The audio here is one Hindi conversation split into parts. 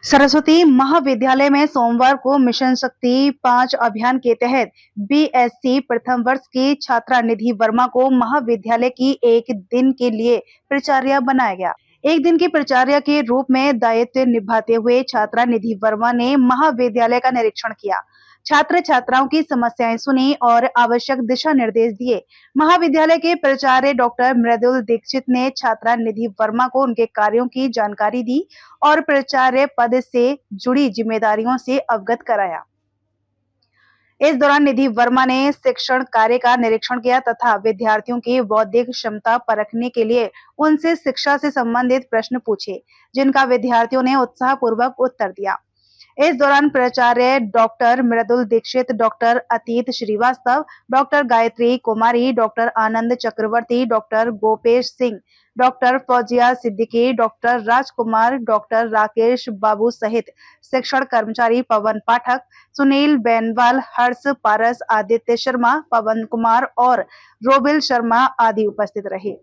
सरस्वती महाविद्यालय में सोमवार को मिशन शक्ति 5 अभियान के तहत बीएससी प्रथम वर्ष की छात्रा निधि वर्मा को महाविद्यालय की एक दिन के लिए प्राचार्य बनाया गया। एक दिन की प्राचार्य के रूप में दायित्व निभाते हुए छात्रा निधि वर्मा ने महाविद्यालय का निरीक्षण किया, छात्र छात्राओं की समस्याएं सुनी और आवश्यक दिशा निर्देश दिए। महाविद्यालय के प्राचार्य डॉक्टर मृदुल दीक्षित ने छात्रा निधि वर्मा को उनके कार्यों की जानकारी दी और प्राचार्य पद से जुड़ी जिम्मेदारियों से अवगत कराया। इस दौरान निधि वर्मा ने शिक्षण कार्य का निरीक्षण किया तथा विद्यार्थियों की बौद्धिक क्षमता परखने के लिए उनसे शिक्षा से संबंधित प्रश्न पूछे, जिनका विद्यार्थियों ने उत्साहपूर्वक उत्तर दिया। इस दौरान प्राचार्य डॉक्टर मृदुल Dikshit, doctor Atit Srivastava, doctor Gayatri Kumari, doctor Anand Chakravarti, doctor Gopesh Singh, doctor Fauzia Siddiqui, doctor Rajkumar, doctor Rakesh Babu सहित शिक्षण कर्मचारी पवन पाठक, सुनील बेनवाल, हर्ष पारस, आदित्य शर्मा, पवन कुमार और रोबिल शर्मा आदि उपस्थित रहे।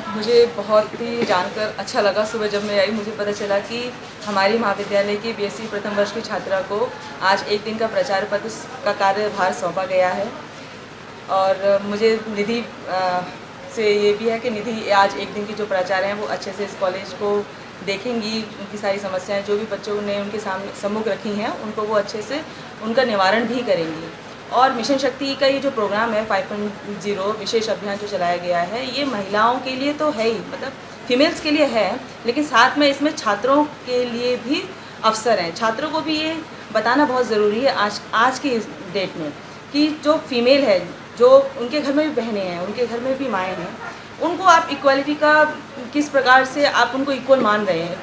मुझे बहुत ही जानकर अच्छा लगा। सुबह जब मैं आई मुझे पता चला कि हमारी महाविद्यालय की बीएससी प्रथम वर्ष की छात्रा को आज एक दिन का प्राचार्य पद का कार्यभार सौंपा गया है। और मुझे निधि से ये भी है कि निधि आज एक दिन की जो प्राचार्य हैं वो अच्छे से इस कॉलेज को देखेंगी, उनकी सारी समस्याएं जो भी बच्चों ने उनके सामने सम्मुख रखी हैं उनको वो अच्छे से उनका निवारण भी करेंगी। और मिशन शक्ति का ये जो प्रोग्राम है 5.0 विशेष अभियान जो चलाया गया है, ये महिलाओं के लिए तो है ही, मतलब फीमेल्स के लिए है, लेकिन साथ में इसमें छात्रों के लिए भी अवसर हैं। छात्रों को भी ये बताना बहुत ज़रूरी है आज की डेट में कि जो फीमेल है, जो उनके घर में भी बहनें हैं, उनके घर में भी माएँ हैं, उनको आप इक्वालिटी का किस प्रकार से आप उनको इक्वल मान रहे हैं,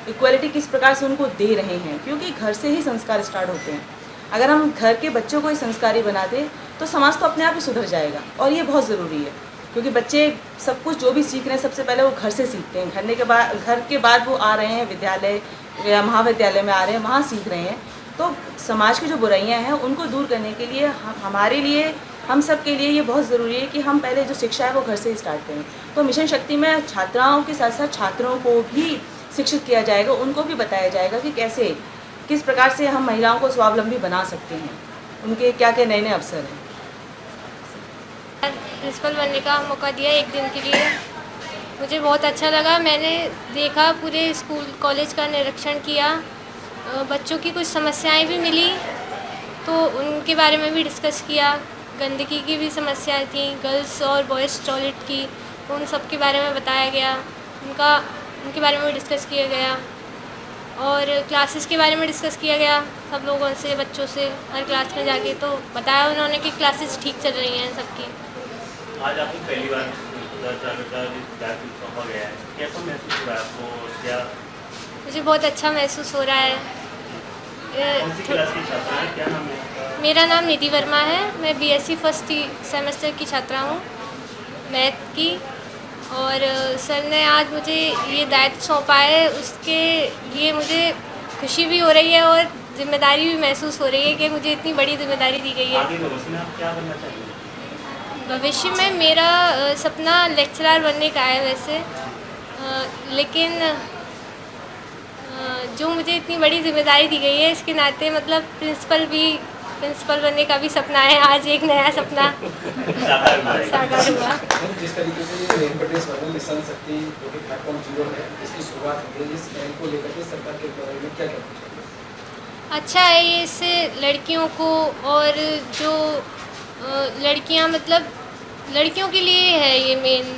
इक्वालिटी किस प्रकार से उनको दे रहे हैं, क्योंकि घर से ही संस्कार स्टार्ट होते हैं। अगर हम घर के बच्चों को ही संस्कारी बना दें तो समाज तो अपने आप ही सुधर जाएगा। और ये बहुत ज़रूरी है क्योंकि बच्चे सब कुछ जो भी सीख रहे हैं सबसे पहले वो घर से सीखते हैं। घर के बाद वो आ रहे हैं विद्यालय या महाविद्यालय में आ रहे हैं, वहाँ सीख रहे हैं। तो समाज की जो बुराइयां हैं उनको दूर करने के लिए हमारे लिए, हम सब के लिए ये बहुत ज़रूरी है कि हम पहले जो शिक्षा है वो घर से ही स्टार्ट करें। तो मिशन शक्ति में छात्राओं के साथ साथ छात्रों को भी शिक्षित किया जाएगा, उनको भी बताया जाएगा कि कैसे किस प्रकार से हम महिलाओं को स्वावलंबी बना सकते हैं, उनके क्या क्या नए नए अवसर हैं। प्रिंसिपल बनने का मौका दिया एक दिन के लिए, मुझे बहुत अच्छा लगा। मैंने देखा, पूरे स्कूल कॉलेज का निरीक्षण किया, बच्चों की कुछ समस्याएं भी मिली तो उनके बारे में भी डिस्कस किया। गंदगी की भी समस्याएं थी, गर्ल्स और बॉयज़ टॉयलेट की, उन सब के बारे में बताया गया, उनके बारे में भी डिस्कस किया गया। और क्लासेस के बारे में डिस्कस किया गया सब लोगों से, बच्चों से हर क्लास में जाके, तो बताया उन्होंने कि क्लासेस ठीक चल रही हैं सबकी। आज आपको पहली बार सौंपा गया है, कैसा महसूस हो रहा है आपको? क्या मुझे बहुत अच्छा महसूस हो रहा है। कौन सी क्लास की छात्रा है, क्या नाम है? मेरा नाम निधि वर्मा है, मैं बीएससी फर्स्ट सेमेस्टर की छात्रा हूँ, मैथ की। और सर ने आज मुझे ये दायित्व सौंपा है, उसके लिए मुझे खुशी भी हो रही है और जिम्मेदारी भी महसूस हो रही है कि मुझे इतनी बड़ी जिम्मेदारी दी गई है। आगे भविष्य में आप क्या बनना चाहिए? भविष्य में मेरा सपना लेक्चरर बनने का है वैसे, लेकिन जो मुझे इतनी बड़ी जिम्मेदारी दी गई है इसके नाते मतलब प्रिंसिपल बनने का भी सपना है। आज एक नया सपना साकार हुआ। जिस तरीके से ये एम्पटेस वाला मिशन शक्ति जो कि 5.0 है, इसकी शुरुआत हुई है, इस प्लान को लेकर के सरकार के बारे में क्या कहना चाहिए? अच्छा है ये, इससे लड़कियों को, और जो लड़कियां, मतलब लड़कियों के लिए है ये मेन।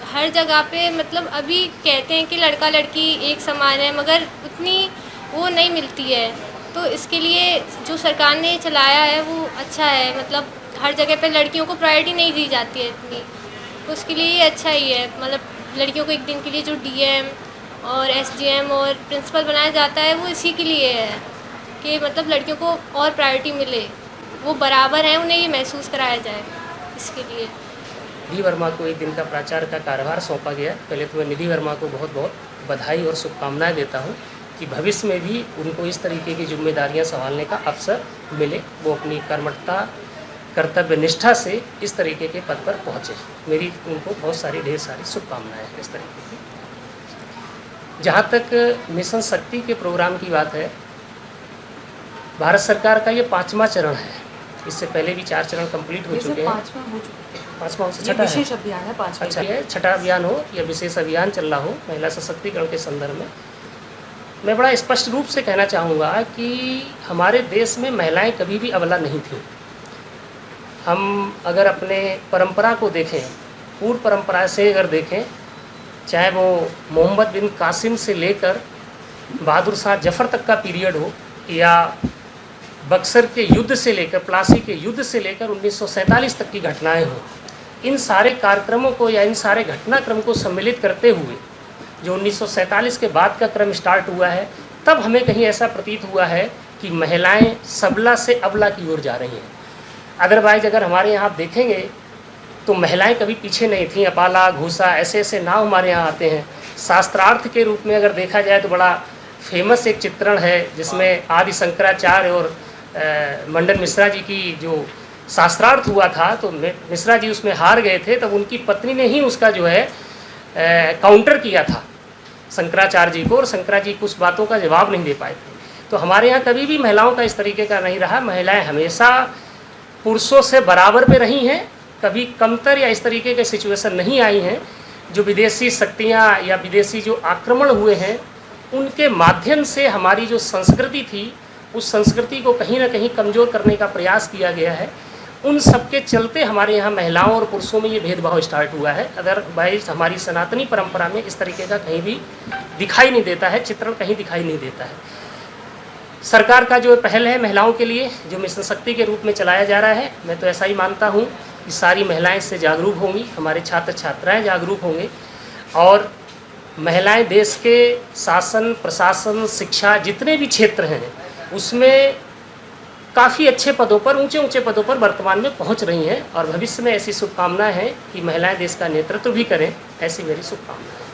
हर जगह पे मतलब अभी कहते हैं कि लड़का लड़की एक समान है, मगर उतनी वो नहीं मिलती है। तो इसके लिए जो सरकार ने चलाया है वो अच्छा है, मतलब हर जगह पे लड़कियों को प्रायोरिटी नहीं दी जाती है इतनी, तो उसके लिए ये अच्छा ही है। मतलब लड़कियों को एक दिन के लिए जो डीएम और एसडीएम और प्रिंसिपल बनाया जाता है वो इसी के लिए है कि मतलब लड़कियों को और प्रायोरिटी मिले, वो बराबर हैं, उन्हें ये महसूस कराया जाए, इसके लिए। निधि वर्मा को एक दिन का प्राचार्य का कार्यभार सौंपा गया। पहले तो मैं निधि वर्मा को बहुत बहुत बधाई और शुभकामनाएं देता हूं कि भविष्य में भी उनको इस तरीके की जिम्मेदारियां संभालने का अवसर मिले, वो अपनी कर्मठता कर्तव्य निष्ठा से इस तरीके के पद पर पहुँचे। मेरी उनको बहुत सारी ढेर सारी शुभकामनाएं हैं इस तरीके की। जहाँ तक मिशन शक्ति के प्रोग्राम की बात है, भारत सरकार का ये 5वां चरण है। इससे पहले भी 4 चरण कंप्लीट हो चुके हैं। 5वां हो चुका है। 5वां से ये छठा है। विशेष अभियान है 5वां। अच्छा, ये छठा अभियान हो या विशेष अभियान चल रहा हो महिला सशक्तिकरण के संदर्भ में, मैं बड़ा स्पष्ट रूप से कहना चाहूँगा कि हमारे देश में महिलाएं कभी भी अबला नहीं थीं। हम अगर अपने परंपरा को देखें, पूर्व परंपरा से अगर देखें, चाहे वो मोहम्मद बिन कासिम से लेकर बहादुर शाह जफ़र तक का पीरियड हो, या बक्सर के युद्ध से लेकर, प्लासी के युद्ध से लेकर 1947 तक की घटनाएं हों, इन सारे कार्यक्रमों को या इन सारे घटनाक्रम को सम्मिलित करते हुए जो 1947 के बाद का क्रम स्टार्ट हुआ है, तब हमें कहीं ऐसा प्रतीत हुआ है कि महिलाएं सबला से अबला की ओर जा रही हैं। अदरवाइज अगर हमारे यहाँ आप देखेंगे तो महिलाएं कभी पीछे नहीं थीं। अपाला, घूसा, ऐसे ऐसे नाम हमारे यहाँ आते हैं। शास्त्रार्थ के रूप में अगर देखा जाए तो बड़ा फेमस एक चित्रण है जिसमें आदि शंकराचार्य और मंडन मिश्रा जी की जो शास्त्रार्थ हुआ था, तो मिश्रा जी उसमें हार गए थे, तब उनकी पत्नी ने ही उसका जो है काउंटर किया था शंकराचार्य जी को, और शंकराचार्य जी कुछ बातों का जवाब नहीं दे पाए थे। तो हमारे यहाँ कभी भी महिलाओं का इस तरीके का नहीं रहा। महिलाएं हमेशा पुरुषों से बराबर पे रही हैं, कभी कमतर या इस तरीके के सिचुएशन नहीं आई हैं। जो विदेशी शक्तियाँ या विदेशी जो आक्रमण हुए हैं, उनके माध्यम से हमारी जो संस्कृति थी, उस संस्कृति को कहीं ना कहीं कमज़ोर करने का प्रयास किया गया है। उन सब के चलते हमारे यहाँ महिलाओं और पुरुषों में ये भेदभाव स्टार्ट हुआ है। अदरवाइज हमारी सनातनी परंपरा में इस तरीके का कहीं भी दिखाई नहीं देता है, चित्रण कहीं दिखाई नहीं देता है। सरकार का जो पहल है महिलाओं के लिए, जो मिशन शक्ति के रूप में चलाया जा रहा है, मैं तो ऐसा ही मानता हूँ कि सारी महिलाएं इससे जागरूक होंगी, हमारे छात्र छात्राएं जागरूक होंगे, और महिलाएं देश के शासन, प्रशासन, शिक्षा, जितने भी क्षेत्र हैं उसमें काफ़ी अच्छे पदों पर, ऊंचे ऊंचे पदों पर वर्तमान में पहुंच रही हैं। और भविष्य में ऐसी शुभकामनाएं हैं कि महिलाएं देश का नेतृत्व भी करें, ऐसी मेरी शुभकामनाएं हैं।